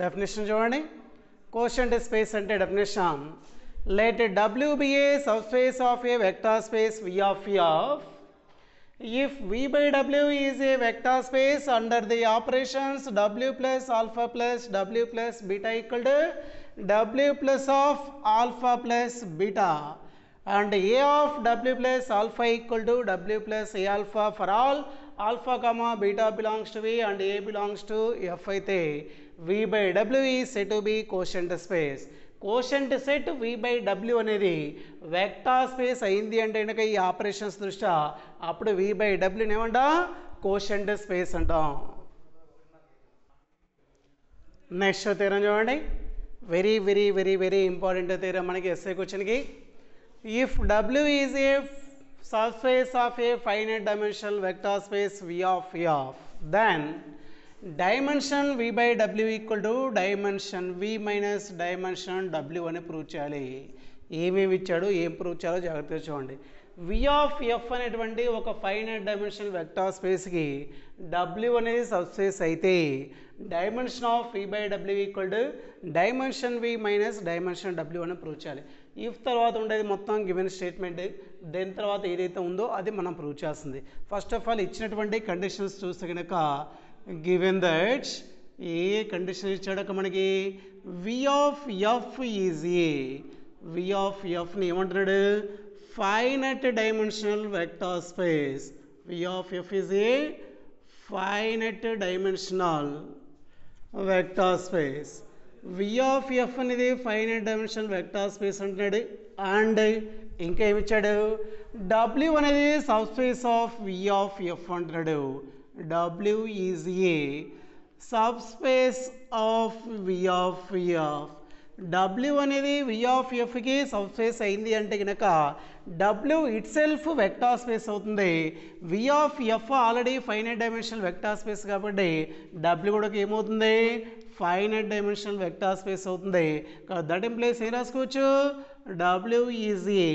Definition చూడండి. Quotient space అంటే definition, let W be a subspace of a vector space V of if V by W is a vector space under the operations W plus alpha plus W plus beta equal to W plus of alpha plus beta and A of W plus alpha equal to W plus A alpha for all alpha comma beta belongs to V and A belongs to F అయితే V by W is said to be quotient space. Quotient set V by W అనేది vector space అయింది అంటే కనుక ఈ operations దృష్ట్యా అప్పుడు V by Wని ఏమంటా quotient space అంటాం. నెక్స్ట్ థీరం చూడండి, very very very very important theorem మనకి ఎస్ఏ క్వశ్చన్కి. If W is a subspace of A finite dimensional vector space V of then dimension V by W equal to dimension V minus dimension W అని prove చేయాలి. ఏమేమి ఇచ్చాడు, ఏం prove చేయాలో జాగ్రత్తగా చూడండి. V of F అనేటువంటి ఒక ఫైనైట్ డైమెన్షనల్ వెక్టార్ స్పేస్కి W అనేది సబ్స్పేస్ అయితే dimension of V by W equal to dimension V minus dimension W అని ప్రూవ్ చేయాలి. ఇఫ్ తర్వాత ఉండేది మొత్తం గివెన్ స్టేట్మెంట్, దేని తర్వాత ఏదైతే ఉందో అది మనం ప్రూవ్ చేస్తుంది. ఫస్ట్ ఆఫ్ ఆల్ ఇచ్చినటువంటి కండిషన్స్ చూస్తే కనుక given that ఏ కండిషన్ ఇచ్చాడక మనకి V of F is a V of F ని ఏమంటున్నాడు finite dimensional vector space. V of F is a finite dimensional vector space. V of F అనేది finite dimensional vector space అంటున్నాడు. And ఇంకా ఏమిచ్చాడు W అనేది sub space of V of F అంటున్నాడు. W is a subspace of V of F. W అనేది V of Fకి subspace అయింది అంటే కనుక W it self vector space అవుతుంది. V of F already finite dimensional vector space కాబట్టి W కూడా ఏమవుతుంది finite dimensional vector space అవుతుంది. దట్ ఇంప్లైస్ ఏం రాసుకోవచ్చు W is a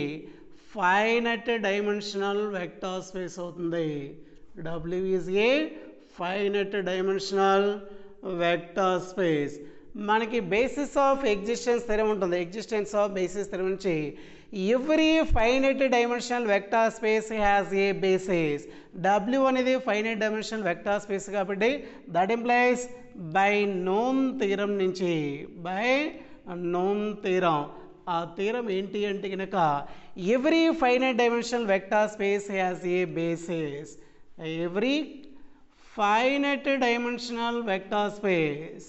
finite dimensional vector space అవుతుంది. W is a finite dimensional vector space. మనకి basis of existence theorem ఉంటుంది. Existence of basis theorem నుంచి every finite dimensional vector space has a basis. W అనేది finite dimensional vector space కాబట్టి that implies by known theorem నుంచి by known theorem. ఆ theorem ఏంటి అంటే కనుక every finite dimensional vector space has a basis. Every finite dimensional vector space,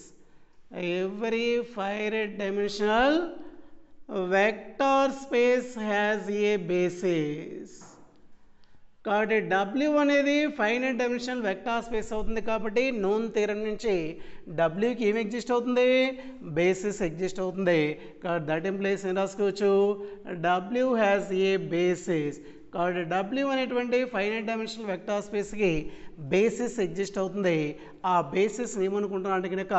every finite dimensional vector space has a basis. కాబట్టి W అనేది finite dimensional vector space అవుతుంది కాబట్టి known theorem నుంచి Wకి ఏమి ఎగ్జిస్ట్ అవుతుంది బేసిస్ ఎగ్జిస్ట్ అవుతుంది. కాబట్టి that implies ఏం రాసుకోవచ్చు W హ్యాస్ ఏ బేసిస్. కాబట్టి W అనేటువంటి ఫైనైట్ డైమెన్షనల్ వెక్టార్ స్పేస్కి బేసిస్ ఎగ్జిస్ట్ అవుతుంది. ఆ బేసిస్ ఏమనుకుంటున్నాం అంటే కనుక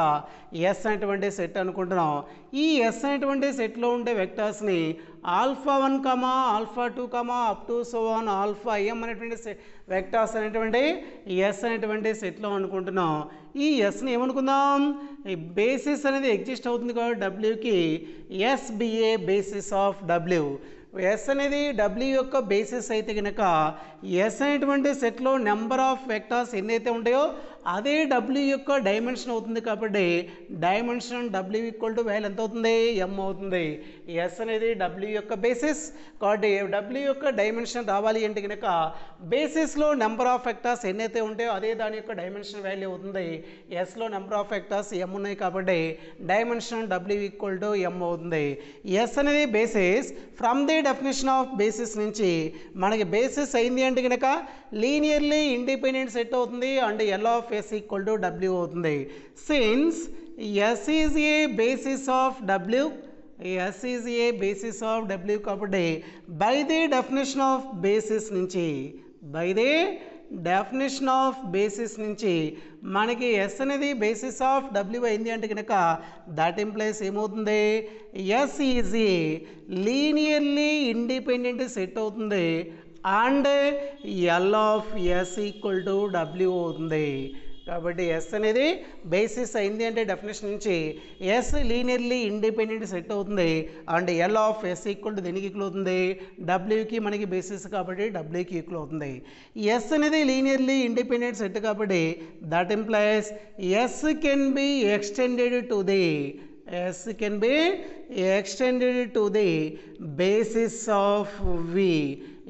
S అనేటువంటి సెట్ అనుకుంటున్నాం. ఈ S అనేటువంటి సెట్లో ఉండే వెక్టార్స్ని alpha 1 comma alpha 2 comma up to so on alpha M అనేటువంటి వెక్టార్స్ అనేటువంటి S అనేటువంటి సెట్లో అనుకుంటున్నాం. ఈ Sని ఏమనుకుందాం బేసిస్ అనేది ఎగ్జిస్ట్ అవుతుంది కాబట్టి Wకి S be a basis of W. S అనేది W యొక్క బేసిస్ అయితే కనుక S అనేటువంటి సెట్లో నెంబర్ ఆఫ్ వెక్టార్స్ ఎన్నైతే ఉంటాయో అదే W యొక్క డైమెన్షన్ అవుతుంది కాబట్టి dimension W equal to value ఎంత అవుతుంది M అవుతుంది. S అనేది W యొక్క బేసిస్ కాబట్టి W యొక్క డైమెన్షన్ రావాలి అంటే కనుక బేసిస్లో నెంబర్ ఆఫ్ వెక్టార్స్ ఎన్నైతే ఉంటాయో అదే దాని యొక్క డైమెన్షన్ వాల్యూ అవుతుంది. Sలో నెంబర్ ఆఫ్ వెక్టార్స్ M ఉన్నాయి కాబట్టి dimension W equal to M అవుతుంది. S అనేది basis. From the definition of basis నుంచి మనకి బేసిస్ అయింది అంటే కనుక లీనియర్లీ ఇండిపెండెంట్ సెట్ అవుతుంది and L of S equal to W అవుతుంది. Since S is a basis of W, S is a basis of W కాబట్టి by the definition of basis నుంచి by the definition of basis నుంచి మనకి S అనేది basis of W అయింది అంటే కనుక that implies ఏమవుతుంది S is a linearly independent set అవుతుంది and L of S equal to W అవుతుంది. కాబట్టి ఎస్ అనేది బేసిస్ అయింది అంటే డెఫినేషన్ నుంచి ఎస్ లీనియర్లీ ఇండిపెండెంట్ సెట్ అవుతుంది and L of S equal to దేనికి ఈక్వల్ అవుతుంది డబ్ల్యూకి మనకి బేసిస్ కాబట్టి డబ్ల్యూకి ఈక్వల్ అవుతుంది ఎస్ అనేది లీనియర్లీ ఇండిపెండెంట్ సెట్ కాబట్టి that implies S can be extended to the S can be extended to the basis of V.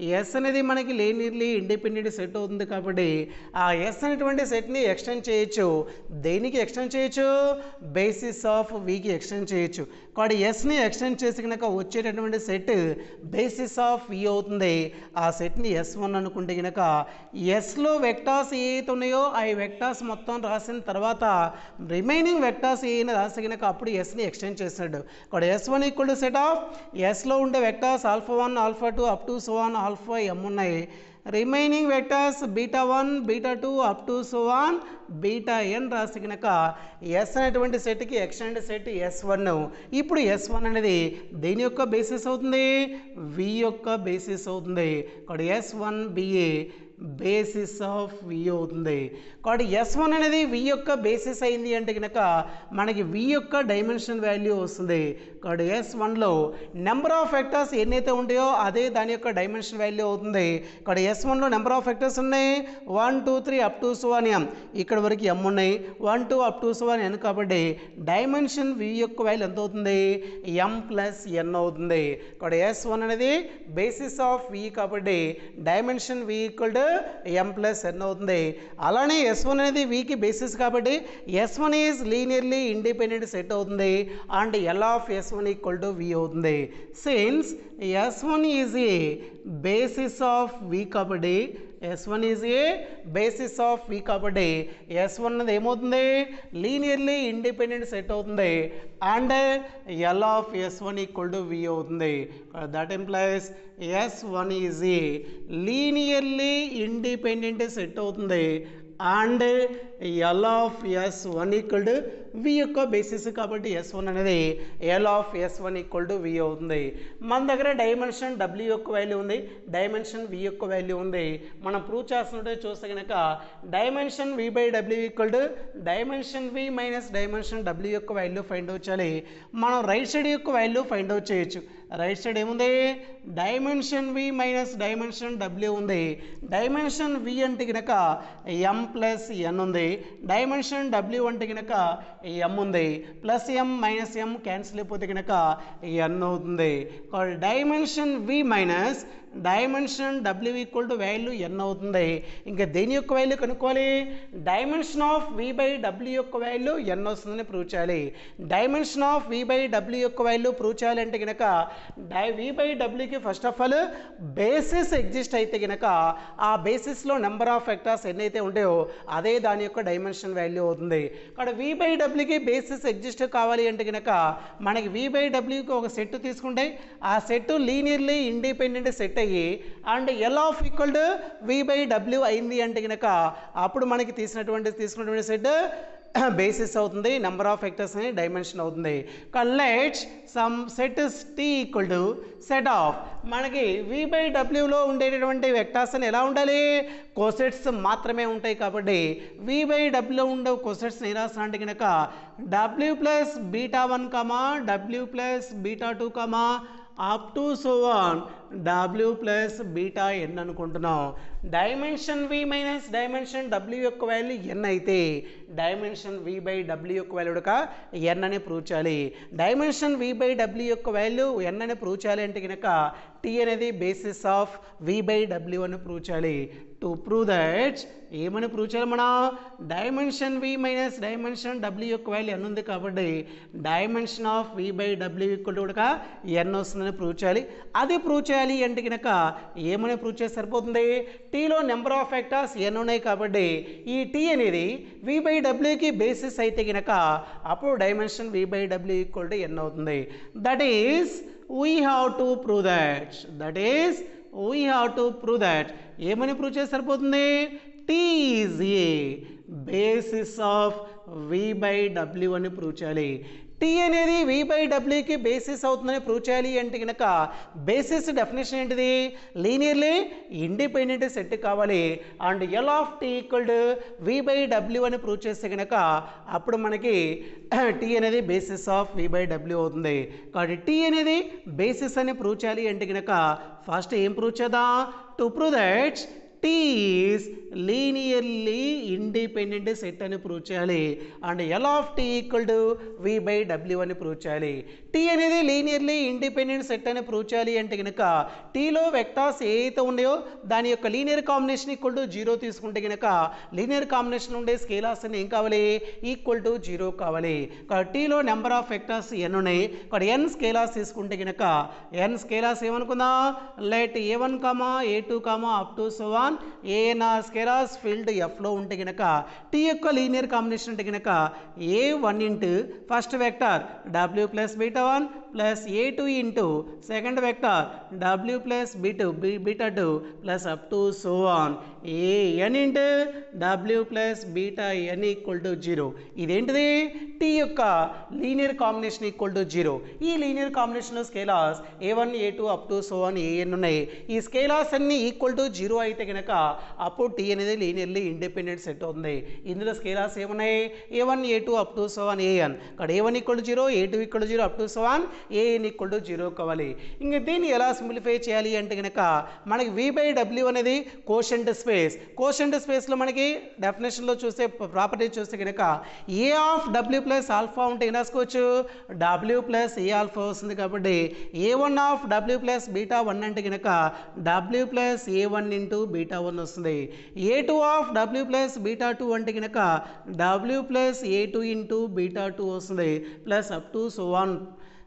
S అనేది మనకి లీనియర్లీ ఇండిపెండెంట్ సెట్ అవుతుంది కాబట్టి ఆ ఎస్ అనేటువంటి సెట్ని ఎక్స్టెండ్ చేయొచ్చు దేనికి ఎక్స్టెండ్ చేయొచ్చు బేసిస్ ఆఫ్ వికి ఎక్స్టెండ్ చేయొచ్చు కాబట్టి ఎస్ని ఎక్స్టెండ్ చేసి కనుక వచ్చేటటువంటి సెట్ బేసిస్ ఆఫ్ వి అవుతుంది ఆ సెట్ని S1 అనుకుంటే కనుక ఎస్లో వెక్టార్స్ ఏవైతే ఉన్నాయో ఆ వెక్టార్స్ మొత్తం రాసిన తర్వాత రిమైనింగ్ వెక్టార్స్ ఏమైనా రాసి కనుక అప్పుడు ఎస్ని ఎక్స్టెండ్ చేసినట్టు కాబట్టి S1 equal to set of ఎస్లో ఉండే vectors alpha one alpha two up to so on alpha M ఉన్నాయి remaining vectors beta one beta two up to so on beta N రాసి కనుక ఎస్ అనేటువంటి సెట్కి ఎక్స్టెండ్ సెట్ S1 ఇప్పుడు S1 అనేది దేని యొక్క బేసిస్ అవుతుంది వి యొక్క బేసిస్ అవుతుంది కాబట్టి S1 బిఏ బేసిస్ ఆఫ్ వి అవుతుంది కాబట్టి S1 అనేది వి యొక్క బేసిస్ అయింది అంటే కనుక మనకి వి యొక్క డైమెన్షన్ వాల్యూ వస్తుంది కాబట్టి S1లో నెంబర్ ఆఫ్ వెక్టర్స్ ఎన్నైతే ఉంటాయో అదే దాని యొక్క డైమెన్షన్ వాల్యూ అవుతుంది కాబట్టి S1లో నెంబర్ ఆఫ్ వెక్టర్స్ ఉన్నాయి 1 2 3 అప్ టు సో ఆన్ ఎం ఇక్కడ వరకు ఎం ఉన్నాయి 1 2 అప్ టు సో ఆన్ ఎన్ కాబట్టి డైమెన్షన్ వి యొక్క వాల్యూ ఎంత అవుతుంది ఎం ప్లస్ ఎన్ అవుతుంది కాబట్టి S1 అనేది బేసిస్ ఆఫ్ వి కాబట్టి dimension V equal to M plus N అవుతుంది అలానే S1 అనేది వికి బేసిస్ కాబట్టి S1 is linearly independent set అవుతుంది and L of S1 equal to V అవుతుంది since S1 is a basis of V కాబట్టి S1 is a basis of V కాబట్టి S1 అనేది ఏమవుతుంది లీనియర్లీ ఇండిపెండెంట్ సెట్ అవుతుంది and L of S1 equal to V అవుతుంది that implies S1 is a linearly independent set అవుతుంది and L of S1 equal to V యొక్క basis కాబట్టి S1 అనేది L of S1 equal to V అవుతుంది మన దగ్గర dimension W యొక్క value ఉంది డైమెన్షన్ V యొక్క వాల్యూ ఉంది మనం ప్రూవ్ చేస్తుంటే చూస్తే కనుక dimension V by W equal to dimension V minus dimension W యొక్క వాల్యూ ఫైండ్ అవుట్ చేయాలి మనం రైట్ సైడ్ యొక్క వాల్యూ ఫైండ్ అవుట్ చేయొచ్చు రైట్ సైడ్ ఏముంది dimension V minus dimension W ఉంది డైమెన్షన్ V అంటే కనుక ఎం ప్లస్ ఎన్ ఉంది డైమెన్షన్ W అంటే కనుక ఎం ఉంది plus M minus M cancel అయిపోతే కనుక ఎన్ అవుతుంది dimension V minus dimension W equal to value N అవుతుంది ఇంకా దేని యొక్క వాల్యూ కనుక్కోవాలి dimension of V by W యొక్క వాల్యూ ఎన్ వస్తుందని ప్రూవ్ చేయాలి dimension of V by W యొక్క వాల్యూ ప్రూవ్ చేయాలంటే కనుక V బై Wకి first of all basis exist అయితే కనుక ఆ బేసిస్లో నెంబర్ ఆఫ్ వెక్టర్స్ ఎన్నైతే ఉంటాయో అదే దాని యొక్క డైమెన్షన్ వాల్యూ అవుతుంది ఇక్కడ V బై Wకి బేసిస్ ఎగ్జిస్ట్ కావాలి అంటే కనుక మనకి V బై Wకి ఒక సెట్ తీసుకుంటే ఆ సెట్ లీనియర్లీ ఇండిపెండెంట్ సెట్ అయ్యి and L of equal to V by W అయింది అంటే కనుక అప్పుడు మనకి తీసుకున్నటువంటి సెట్ బేసిస్ అవుతుంది నెంబర్ ఆఫ్ వెక్టర్స్ అని డైమెన్షన్ అవుతుంది let's some set T equal to set of మనకి V బై Wలో ఉండేటటువంటి వెక్టర్స్ అని ఎలా ఉండాలి కోసెట్స్ మాత్రమే ఉంటాయి కాబట్టి V బై Wలో ఉండే కోసెట్స్ ఏ రాసిన అంటే కనుక W plus beta one W plus beta two up to so on W plus beta N అనుకుంటున్నాం dimension V minus dimension W యొక్క వాల్యూ ఎన్ అయితే డైమెన్షన్ V బై W యొక్క వాల్యూ కూడా ఎన్ అని ప్రూవ్ చేయాలి డైమెన్షన్ V బై W యొక్క value N అని prove చేయాలి అంటే కనుక T అనేది basis of V by W అని ప్రూవ్ చేయాలి టు ప్రూవ్ దట్ ఏమని ప్రూవ్ చేయాలి మనం dimension V minus dimension W యొక్క వాల్యూ ఎన్ ఉంది కాబట్టి dimension of V by W equal to కూడా ఎన్ వస్తుందని ప్రూవ్ చేయాలి అది ప్రూవ్ చేయాలి అంటే కనుక ఏమని ప్రూవ్ చేస్తే సరిపోతుంది టీలో నెంబర్ ఆఫ్ వెక్టర్స్ ఎన్ ఉన్నాయి కాబట్టి ఈ T అనేది V బై Wకి బేసిస్ అయితే కనుక అప్పుడు dimension V by W equal to N అవుతుంది that is we have to prove that ఏమని ప్రూవ్ చేస్తే సరిపోతుంది T is a basis of v/w అని ప్రూవ్ చేయాలి. టీ అనేది v/wకి బేసిస్ అవుతుందని ప్రూవ్ చేయాలి అంటే కనుక బేసిస్ డెఫినేషన్ ఏంటిది? లీనియర్లీ ఇండిపెండెంట్ సెట్ కావాలి. And L of T equal to v/w అని ప్రూవ్ చేస్తే కనుక అప్పుడు మనకి టీ అనేది బేసిస్ ఆఫ్ v/w అవుతుంది. కాబట్టి టీ అనేది బేసిస్ అని ప్రూవ్ చేయాలి అంటే కనుక ఫస్ట్ ఏం ప్రూవ్ చేద్దాం? To prove that T is linearly independent set అని ప్రూవ్ చేయాలి. And L of T equal to v/w అని ప్రూవ్ చేయాలి. T అనేది లీనియర్లీ ఇండిపెండెంట్ సెట్ అని ప్రూవ్ చేయాలి అంటే కనుక టీలో వెక్టార్స్ ఏదైతే ఉన్నాయో దాని యొక్క లీనియర్ కాంబినేషన్ ఈక్వల్ టు 0 తీసుకుంటే కనుక లీనియర్ కాంబినేషన్ ఉండే స్కేలార్స్ అని ఏం కావాలి? ఈక్వల్ టు 0 కావాలి. టీలో నెంబర్ ఆఫ్ వెక్టార్స్ n ఉన్నాయి. ఇక్కడ n స్కేలార్స్ తీసుకుంటే కనుక n స్కేలార్స్ ఏమనుకుందాం? Let a1, a2, up to so on an are scalars field ఎఫ్లో ఉంటే కనుక టీ యొక్క లీనియర్ కాంబినేషన్ అంటే కనుక a1 into first vector w plus beta one plus a2 into second vector w plus beta two plus up to so on an into w plus beta n equal to 0. ఇదేంటిది? Tea యొక్క linear combination equal to 0. ఈ linear కాంబినేషన్లో scalars a1, a2 up to so on an ఉన్నాయి. ఈ scalars అన్ని equal to 0 అయితే కనుక అప్పుడు టీ అనేది లీనియర్లీ ఇండిపెండెంట్ సెట్ అవుతుంది. ఇందులో స్కేలార్స్ ఏమున్నాయి? a1, a2 up to so on an. ఇక్కడ a1 equal to 0, a2 equal to 0 up to so on an equal to 0 కావాలి. ఇంక దీన్ని ఎలా సింప్లిఫై చేయాలి అంటే కనుక మనకి v/w అనేది కోషెంట్ స్పేస్. కోషెంట్ స్పేస్లో మనకి డెఫినేషన్లో చూస్తే ప్రాపర్టీ చూస్తే కనుక a of w plus alpha ఉంటే ఏం రాసుకోవచ్చు? w ప్లస్ ఏ ఆల్ఫా వస్తుంది. కాబట్టి a1 ఆఫ్ w ప్లస్ బీటా1 అంటే కనుక w ప్లస్ a1 ఇంటూ బీటా1 వస్తుంది. a2 ఆఫ్ w ప్లస్ బీటా2 అంటే కనుక w plus a2 into beta two వస్తుంది plus up to so on.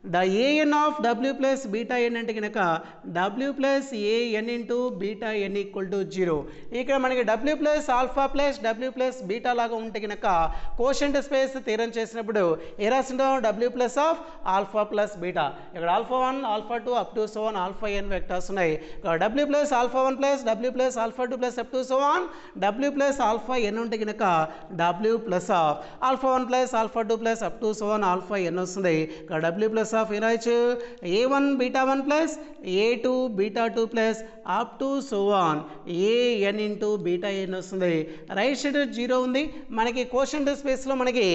an of w plus beta n అంటే కనుక w plus an into beta n equal to 0. ఇక్కడ మనకి w plus alpha plus w plus beta లాగా ఉంటే కనుక quotient space theorem చేసినప్పుడు ఏ రాసింటాం? w plus of alpha plus beta. ఇక్కడ α1, α2 up to so on α n vectors ఉన్నాయి. w plus alpha one plus w plus alpha two plus up to so on w plus alpha n ఉంటే కనుక w plus of alpha one plus alpha two plus up to so on α n వస్తుంది. ఇక్కడ w plus of ఏనాయచ్చు? a1 బీటా1 plus a2 బీటా2 plus up to so on an into beta n వస్తుంది. Right side 0 ఉంది. మనకి కోషెంట్ స్పేస్లో మనకి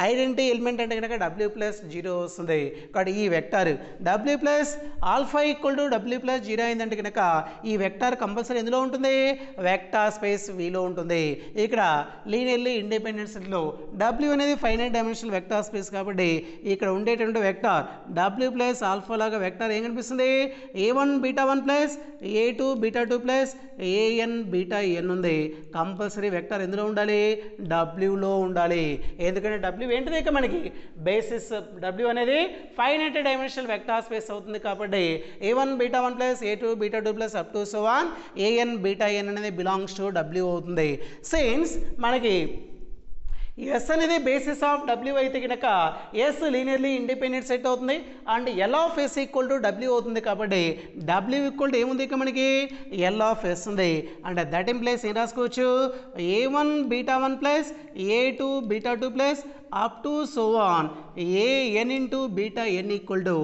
ఐడెంటిటీ ఎలిమెంట్ అంటే కనుక w ప్లస్ 0 వస్తుంది. కాబట్టి ఈ vector w plus alpha equal to w plus 0 అయిందంటే కనుక ఈ వెక్టార్ కంపల్సరీ ఎందులో ఉంటుంది? వెక్టార్ స్పేస్ వీలో ఉంటుంది. ఇక్కడ లీనియర్లీ ఇండిపెండెంట్ సెట్లో w అనేది ఫైనైట్ డైమెన్షనల్ వెక్టార్ స్పేస్ కాబట్టి ఇక్కడ ఉండేటువంటి వెక్టార్ w ప్లస్ ఆల్ఫా లాగా వెక్టార్ ఏం కనిపిస్తుంది? a1 బీటా1 ప్లస్ a2 బీటా2 ప్లస్ an బీటా n ఉంది. కంపల్సరీ వెక్టార్ ఎందులో ఉండాలి? wలో ఉండాలి. ఎందుకంటే w ఏంటిది? ఇక మనకి బేసిస్ w అనేది ఫైనైట్ డైమెన్షనల్ వెక్టార్ స్పేస్ అవుతుంది. కాబట్టి a1 బీటా1 ప్లస్ a2 బీటా2 plus up to so on an beta n అనేది బిలాంగ్స్ టు w అవుతుంది. సిన్స్ మనకి ఎస్ అనేది బేసిస్ ఆఫ్ w అయితే కనుక ఎస్ లీనియర్లీ ఇండిపెండెంట్ సెట్ అవుతుంది. And L of S equal to w అవుతుంది. కాబట్టి w ఈక్వల్ టు ఏముంది? ఇక మనకి ఎల్ ఆఫ్ ఎస్ ఉంది. అంటే దట్ ఇంప్లైస్ ఏం రాసుకోవచ్చు? a1 బీటా1 ప్లస్ a2 బీటా2 plus up to so on an into beta n equal to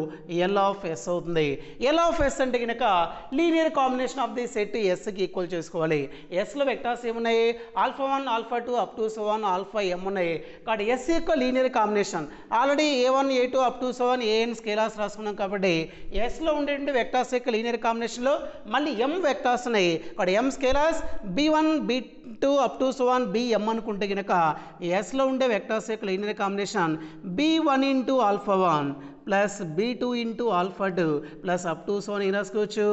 L of S అవుతుంది. ఎల్ ఆఫ్ ఎస్ అంటే కనుక linear combination of the set ఎస్కి ఈక్వల్ చేసుకోవాలి. ఎస్లో వెక్టార్స్ ఏమున్నాయి? α1, α2 up to so on alpha m ఉన్నాయి. కాబట్టి ఎస్ యొక్క linear combination already a1, a2 up to so on an scalars రాసుకున్నాం. కాబట్టి ఎస్లో ఉండేటువంటి వెక్టార్స్ యొక్క లీనియర్ కాంబినేషన్లో మళ్ళీ m వెక్టార్స్ ఉన్నాయి. కాబట్టి m scalars b1, b2 up to so on bm అనుకుంటే కనుక ఎస్లో ఉండే వెక్టార్స్ యొక్క linear combination b1 into alpha one plus b2 into alpha two plus up to so అని రాసుకోవచ్చు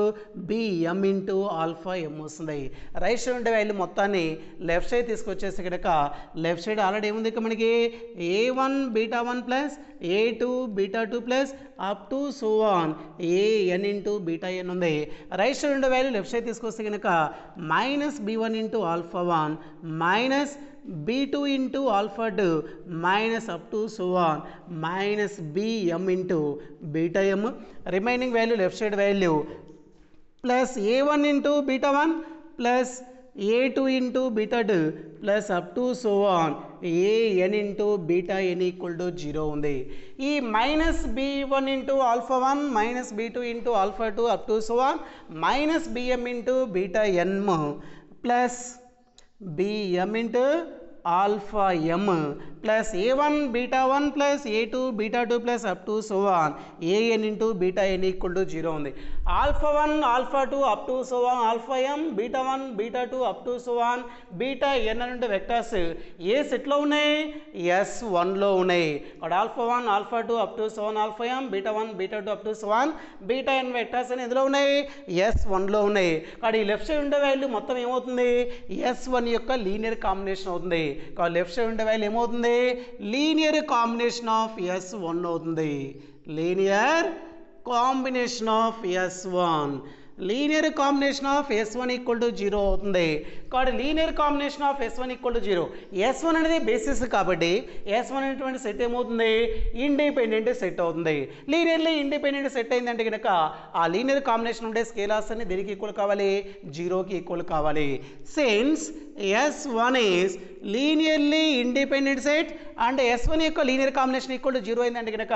bm ఇంటూ ఆల్ఫా m వస్తుంది. రైట్ సైడ్ ఉండే వాల్యూ మొత్తాన్ని లెఫ్ట్ సైడ్ తీసుకొచ్చేసి కనుక లెఫ్ట్ సైడ్ ఆల్రెడీ ఏముంది? ఇక మనకి a1 బీటా1 ప్లస్ a2 బీటా2 plus up to so on an into beta n ఉంది. రైట్ సైడ్ ఉండే వాల్యూ లెఫ్ట్ సైడ్ తీసుకొస్తే కనుక minus b1 into alpha one minus b2 into alpha two minus up to so on minus bm into beta m. Remaining value left side value plus a1 into beta one plus a2 into beta two plus up to so on an into beta N equal to 0 ఉంది. ఈ minus b1 into alpha 1 minus b2 into alpha 2 up to so on minus bm into beta N plus bm into alpha m plus a1 beta 1 plus a2 beta 2 plus up to so on an into beta n equal to 0 ఉంది. alpha 1 alpha 2 up to so on alpha m beta 1 beta 2 up to so on beta n అంటే vectors ఏ సెట్లో ఉన్నాయి S1 లో ఉన్నాయి. అక్కడ alpha 1 alpha 2 up to so on alpha m beta 1 beta 2 up to so on beta n vectors అని ఎందులో ఉన్నాయి S1 లో ఉన్నాయి. అక్కడ ఈ లెఫ్ట్ సైడ్ ఉండే వాల్యూ మొత్తం ఏమవుతుంది S1 యొక్క లీనియర్ కాంబినేషన్ అవుతుంది. లెఫ్ట్ సైడ్ ఉండే వాల్యూ ఏమవుతుంది లీనియర్ కాంబినేషన్ ఆఫ్ S1 అవుతుంది. Linear combination of S1 linear combination of S1 equal to 0 అవుతుంది. కాబట్టి linear combination of S1 equal to 0 S1 అనేది బేసిస్ కాబట్టి S1 అనేటువంటి సెట్ ఏమవుతుంది ఇండిపెండెంట్ సెట్ అవుతుంది. లీనియర్లీ ఇండిపెండెంట్ సెట్ అయిందంటే కనుక ఆ లీనియర్ కాంబినేషన్ ఉండే స్కేలార్స్ అన్ని దేనికి ఈక్వల్ కావాలి 0కి ఈక్వల్ కావాలి. Since S1 is linearly independent set and S1 యొక్క లీనియర్ కాంబినేషన్ ఈక్వల్ టు 0 అయిందంటే కనుక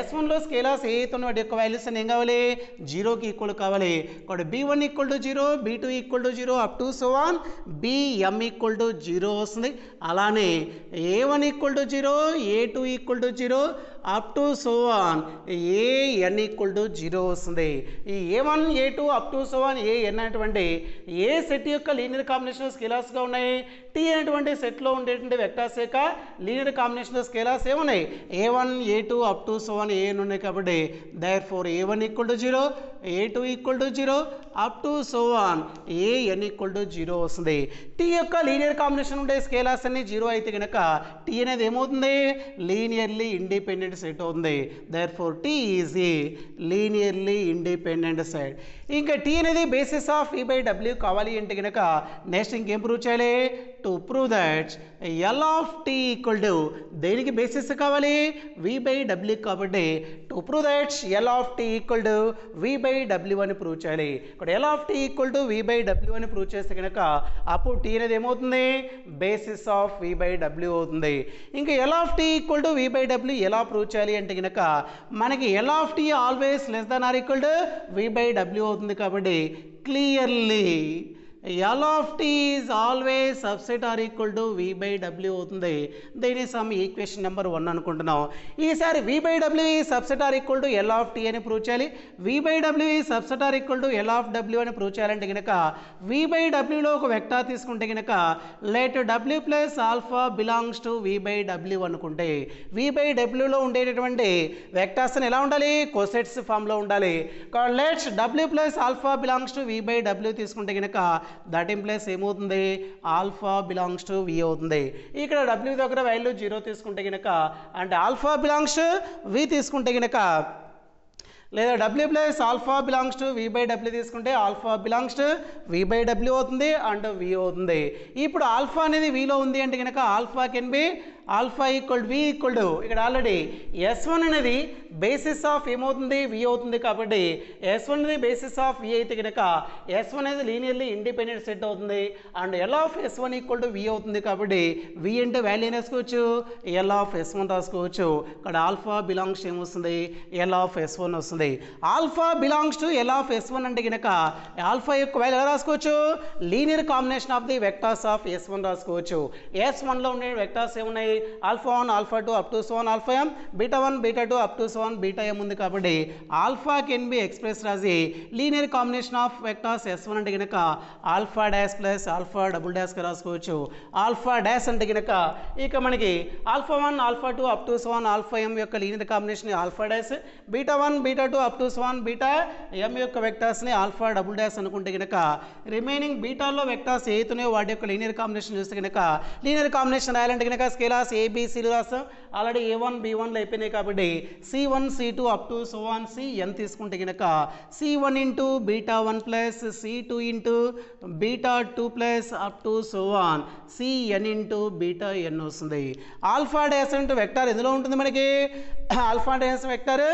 S1లో స్కేలార్స్ ఏదైతే ఉన్న వాటి యొక్క వాల్యూస్ అని ఏం కావాలి 0కి ఈక్వల్ కావాలి. కాబట్టి b1 equal to 0 b2 equal to 0 up to so on bm equal to 0 వస్తుంది. అలానే a1 equal to 0 a2 equal to 0 up to so on an equal to 0 వస్తుంది. ఈ a1 a2 up to so on an అనేటువంటి ఏ set యొక్క linear combination స్కేలార్స్గా ఉన్నాయి T అనేటువంటి సెట్లో ఉండేటువంటి వెక్టర్స్ యొక్క లీనియర్ కాంబినేషన్ స్కేలార్స్ ఏమున్నాయి a1 a2 up to so on an ఉన్నాయి. కాబట్టి therefore a1 equal to 0 a2 equal to 0 up to so on an equal to 0 వస్తుంది. T యొక్క లీనియర్ కాంబినేషన్ ఉండే స్కేలార్స్ అన్ని 0 అయితే కనుక T అనేది ఏమవుతుంది లీనియర్లీ ఇండిపెండెంట్ సెట్ అవుతుంది. Therefore T is a linearly independent set. ఇంకా T అనేది basis of E by W కావాలి అంటే కనుక నెక్స్ట్ ఇంకేం ప్రూవ్ చేయాలి to prove that L of T equal to దేనికి బేసిస్ కావాలి V బై W కాబట్టి to prove that L of T equal to V by W అని ప్రూవ్ చేయాలి. ఇక్కడ L of T equal to V by W అని prove చేస్తే కనుక అప్పుడు T అనేది ఏమవుతుంది basis of V by W అవుతుంది. ఇంకా L of T equal to V by W ఎలా ప్రూవ్ చేయాలి అంటే కనుక మనకి L of T always less than or equal to V by W అవుతుంది. కాబట్టి clearly L of T is always subset or equal to V by W అవుతుంది. దీని some equation number 1 అనుకుంటున్నాం. ఈసారి V by W is subset or equal to L of T అని prove చేయాలి. V by W is subset or equal to L of W అని prove చేయాలంటే కనుక V by Wలో ఒక వెక్టార్ తీసుకుంటే కనుక let W plus alpha belongs to V by W అనుకుంటే V by Wలో ఉండేటటువంటి వెక్టార్స్ ఎలా ఉండాలి కోసెట్స్ ఫామ్లో ఉండాలి. Let W plus alpha belongs to V by W తీసుకుంటే కనుక దట్ ఇంప్లైస్ ఏమవుతుంది ఆల్ఫా బిలాంగ్స్ టు V అవుతుంది. ఇక్కడ W దగ్గర వాల్యూ 0 తీసుకుంటే కనుక అంటే ఆల్ఫా బిలాంగ్స్ టు V తీసుకుంటే కనుక లేదా W plus alpha belongs to V by W తీసుకుంటే alpha belongs to V by W అవుతుంది అండ్ V అవుతుంది. ఇప్పుడు ఆల్ఫా అనేది Vలో ఉంది అంటే కనుక alpha can be alpha equal V equal to ఇక్కడ ఆల్రెడీ S1 అనేది బేసిస్ ఆఫ్ ఏమవుతుంది V అవుతుంది. కాబట్టి S1 అనేది బేసిస్ ఆఫ్ V అయితే కనుక S1 అనేది లీనియర్లీ ఇండిపెండెంట్ సెట్ అవుతుంది and L of S1 equal to V అవుతుంది. కాబట్టి V అంటే వాల్యూ రాసుకోవచ్చు L ఆఫ్ S1 రాసుకోవచ్చు. ఇక్కడ ఆల్ఫా బిలాంగ్స్ ఏమొస్తుంది L ఆఫ్ S1 వస్తుంది. Alpha belongs to L of S1 అంటే కనుక ఆల్ఫా యొక్క వాల్యూ ఎలా రాసుకోవచ్చు linear combination of the vectors of S1 రాసుకోవచ్చు. S1లో ఉండే వెక్టార్స్ ఏమున్నాయి alpha 1 alpha 2 up to so on alpha m beta 1 beta 2 up to so on beta m ఉంది. కాబట్టి ఆల్ఫా కెన్ బి ఎక్స్ప్రెస్ రాసి linear combination of vectors S1 అంటే కనుక alpha dash plus alpha double dash గా రాసుకోవచ్చు. Alpha dash అంటే కనుక ఇక మనకి alpha 1 alpha 2 up to so on alpha m యొక్క linear combination alpha dash beta 1 beta 2 up to so on beta m యొక్క వెక్టార్స్ని ఆల్ఫా డబుల్ డాష్ అనుకుంటే కనుక రిమైనింగ్ బీటాలో వెక్టార్స్ ఏతున్నాయో వాటి యొక్క లీనియర్ కాంబినేషన్ చూస్తే కనుక లీనియర్ కాంబినేషన్ రాయాలంటే కనుక స్కేలార్స్ ABCలు రాస్తాం. ఆల్రెడీ A1 B1లో అయిపోయినాయి కాబట్టి C1 C2 up to so on Cn తీసుకుంటే కనుక C1 into beta 1 plus C2 into beta 2 plus up to so on Cn into beta n వస్తుంది. ఆల్ఫా డాష్ అంటే వెక్టార్ ఎందులో ఉంటుంది మనకి ఆల్ఫా డాష్ వెక్టార్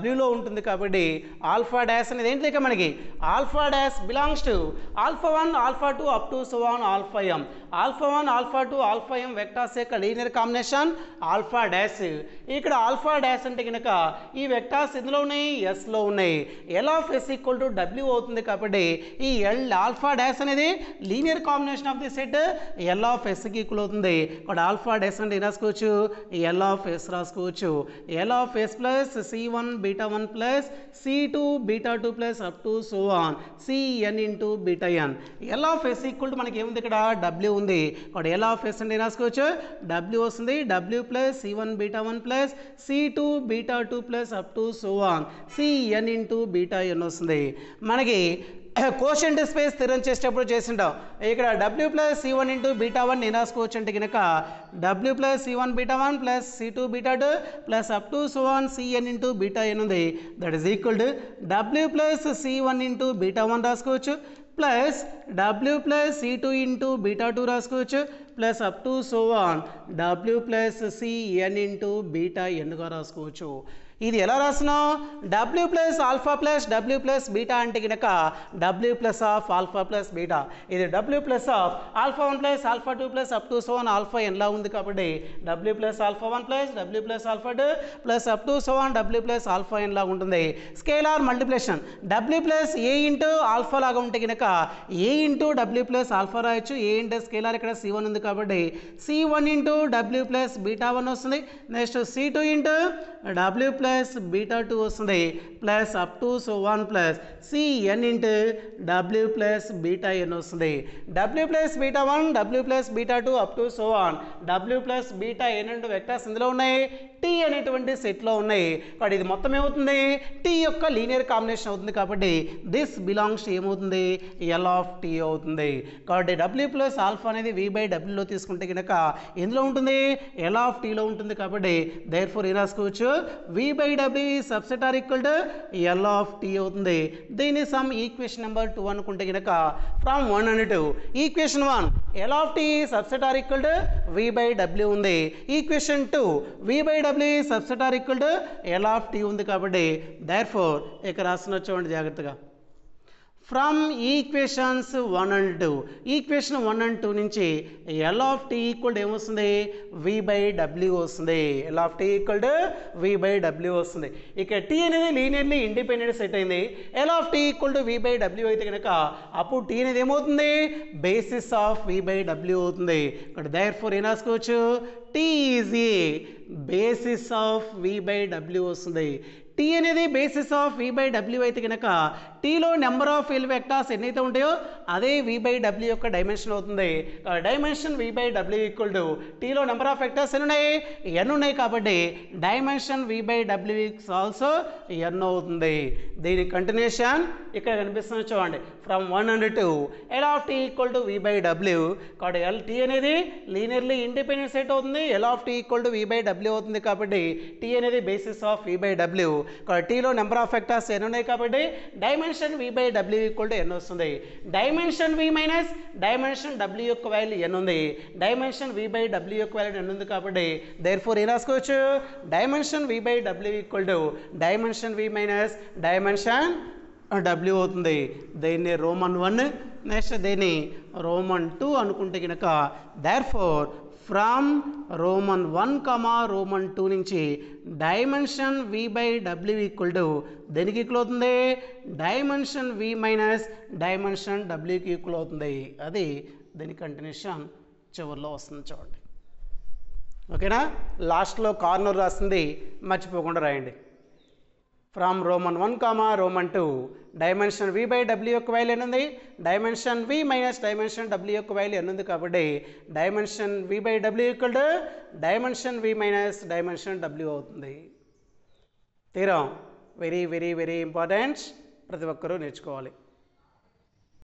Wలో ఉంటుంది. కాబట్టి ఆల్ఫా డాష్ అనేది ఏంటి ఇక మనకి alpha dash belongs to alpha 1 alpha 2 up to so on alpha m. Alpha 1 alpha 2 alpha m vectors యొక్క లీనియర్ కాంబినేషన్ ఆల్ఫా డాష్. ఇక్కడ ఆల్ఫా డాష్ అంటే కనుక ఈ వెక్టార్స్ ఎందులో ఉన్నాయి, ఎస్లో ఉన్నాయి. L of S equal to W అవుతుంది కాబట్టి ఈ ఆల్ఫా డాష్ అనేది linear combination of the set L of ఎస్కి ఈక్వల్ అవుతుంది. ఇక్కడ ఆల్ఫా డాష్ అంటే రాసుకోవచ్చు, ఎల్ ఆఫ్ ఎస్ రాసుకోవచ్చు. L of S plus C1 beta 1 plus C2 beta 2 plus up to so on Cn into beta n. L of S equal to మనకి ఏముంది, ఇక్కడ W ఉంది. ఇక్కడ ఎల్ ఆఫ్ ఎస్ అంటే రాసుకోవచ్చు, డబ్ల్యూ వస్తుంది. W plus C1 beta 1 plus C2 beta 2 plus up to so on Cn into beta N వస్తుంది. మనకి కోషంట్ స్పేస్ స్థిరం చేసేటప్పుడు చేసింటాం. ఇక్కడ W plus C1 into beta 1 నేను రాసుకోవచ్చు అంటే కనుక W plus C1 beta 1 plus C2 beta 2 plus up to so on Cn into beta N ఉంది. That is equal to W plus C1 into beta 1 రాసుకోవచ్చు plus W plus C2 into beta 2 రాసుకోవచ్చు plus up to so on W plus Cn into beta ఎన్గా రాసుకోవచ్చు. ఇది ఎలా రాస్తున్నాం, W plus alpha plus W plus beta అంటే కనుక W plus of alpha plus beta. ఇది W plus of alpha 1 plus alpha 2 plus up to so on alpha ఎన్లా ఉంది కాబట్టి W plus alpha 1 plus W plus alpha 2 plus up to so on W plus alpha ఎన్లా ఉంటుంది. Scalar multiplication W plus A into alpha లాగా ఉంటే కనుక A into W plus alpha రాయొచ్చు. A into scalar ఇక్కడ C1 ఉంది కాబట్టి C1 into W plus beta 1 వస్తుంది. Next C2 into W plus beta 2 వస్తుంది plus up to so 1 plus Cn into W plus beta N వస్తుంది. W plus beta 1 W plus beta 2 up to so on W plus beta N అంటూ vectors ఇందులో ఉన్నాయి, tea అనేటువంటి సెట్లో ఉన్నాయి. కాబట్టి ఇది మొత్తం ఏమవుతుంది, టీ యొక్క లీనియర్ కాంబినేషన్ అవుతుంది కాబట్టి దిస్ బిలాంగ్స్ ఏమవుతుంది, ఎల్ ఆఫ్ టీ అవుతుంది. కాబట్టి డబ్ల్యూ ప్లస్ ఆల్ఫా అనేది వి బై డబ్ల్యూలో తీసుకుంటే కనుక ఎందులో ఉంటుంది, ఎల్ ఆఫ్ టీలో ఉంటుంది. కాబట్టి దేర్ ఫోర్ ఏం రాసుకోవచ్చు, V by W subset or equal to L of T అవుతుంది. దీని సమ్ ఈక్వేషన్ నెంబర్ 2 అనుకుంటే కనుక from 1 and 2 equation 1 L of T subset or equal to V by W ఉంది. Equation 2 V by W subset or equal to L of T ఉంది. కాబట్టి therefore ఇక్కడ రాసిన చూడండి జాగ్రత్తగా, from equations 1 and 2 equation 1 and 2 నుంచి L of T equal ఏమొస్తుంది, V by W వస్తుంది. L of T equal to V by W వస్తుంది. ఇక టీ అనేది లీనియర్లీ ఇండిపెండెంట్ సెట్ అయింది. L of T equal to V by W అయితే కనుక అప్పుడు టీ అనేది ఏమవుతుంది, basis of V by W అవుతుంది. ఇక్కడ దేర్ ఫోర్ ఏం రాసుకోవచ్చు, T is a basis of V by W వస్తుంది. టీ అనేది basis of V by W అయితే కనుక టీలో నెంబర్ ఆఫ్ ఎల్ వెక్టార్స్ ఎన్నైతే ఉంటాయో అదే వి బై డబ్ల్యూ యొక్క డైమెన్షన్ అవుతుంది. Dimension V by W equal to టీలో నెంబర్ ఆఫ్ వెక్టార్స్ ఎన్ని ఉన్నాయి, ఎన్ ఉన్నాయి కాబట్టి dimension V by W equals also N అవుతుంది. దీని కంటిన్యూషన్ ఇక్కడ కనిపిస్తుంది చూడండి, from 1 and 2 L of T equal to V by W. కాబట్టి ఎల్ టీ అనేది లీనియర్లీ ఇండిపెండెంట్ సెట్ అవుతుంది. L of T equal to V by W అవుతుంది కాబట్టి టీ అనేది basis of V by W. టీలో నెంబర్ ఆఫ్ వెక్టార్స్ ఎన్ని ఉన్నాయి కాబట్టి dimension V by W equal to N వస్తుంది. Dimension V minus dimension W యొక్క వాల్యూ ఎన్ ఉంది. డైమెన్షన్ వి బై డబ్ల్యూ యొక్క వాల్యూ ఎన్ ఉంది కాబట్టి దేర్ ఫోర్ ఏం రాసుకోవచ్చు, dimension V by W equal to dimension V minus dimension W అవుతుంది. దీన్ని రోమన్ 1 నెక్స్ట్ దీన్ని రోమన్ 2 అనుకుంటే కనుక therefore from Roman 1 Roman 2 నుంచి dimension V by W equal to దేనికి ఈక్వల్ అవుతుంది, డైమెన్షన్ వి మైనస్ డైమెన్షన్ డబ్ల్యూకి ఈక్వల్ అవుతుంది. అది దీని కంటిన్యూషన్ చివరిలో వస్తుంది చూడండి. ఓకేనా, లాస్ట్లో కార్నర్ రాసింది మర్చిపోకుండా రాయండి. From Roman 1 Roman 2 dimension V by W యొక్క వాల్యూ ఎన్నుంది, dimension V minus dimension W యొక్క వాల్యూ ఎన్నుంది కాబట్టి dimension V by W equal to dimension V minus dimension W అవుతుంది. తీరం వెరీ వెరీ వెరీ ఇంపార్టెంట్, ప్రతి ఒక్కరూ నేర్చుకోవాలి.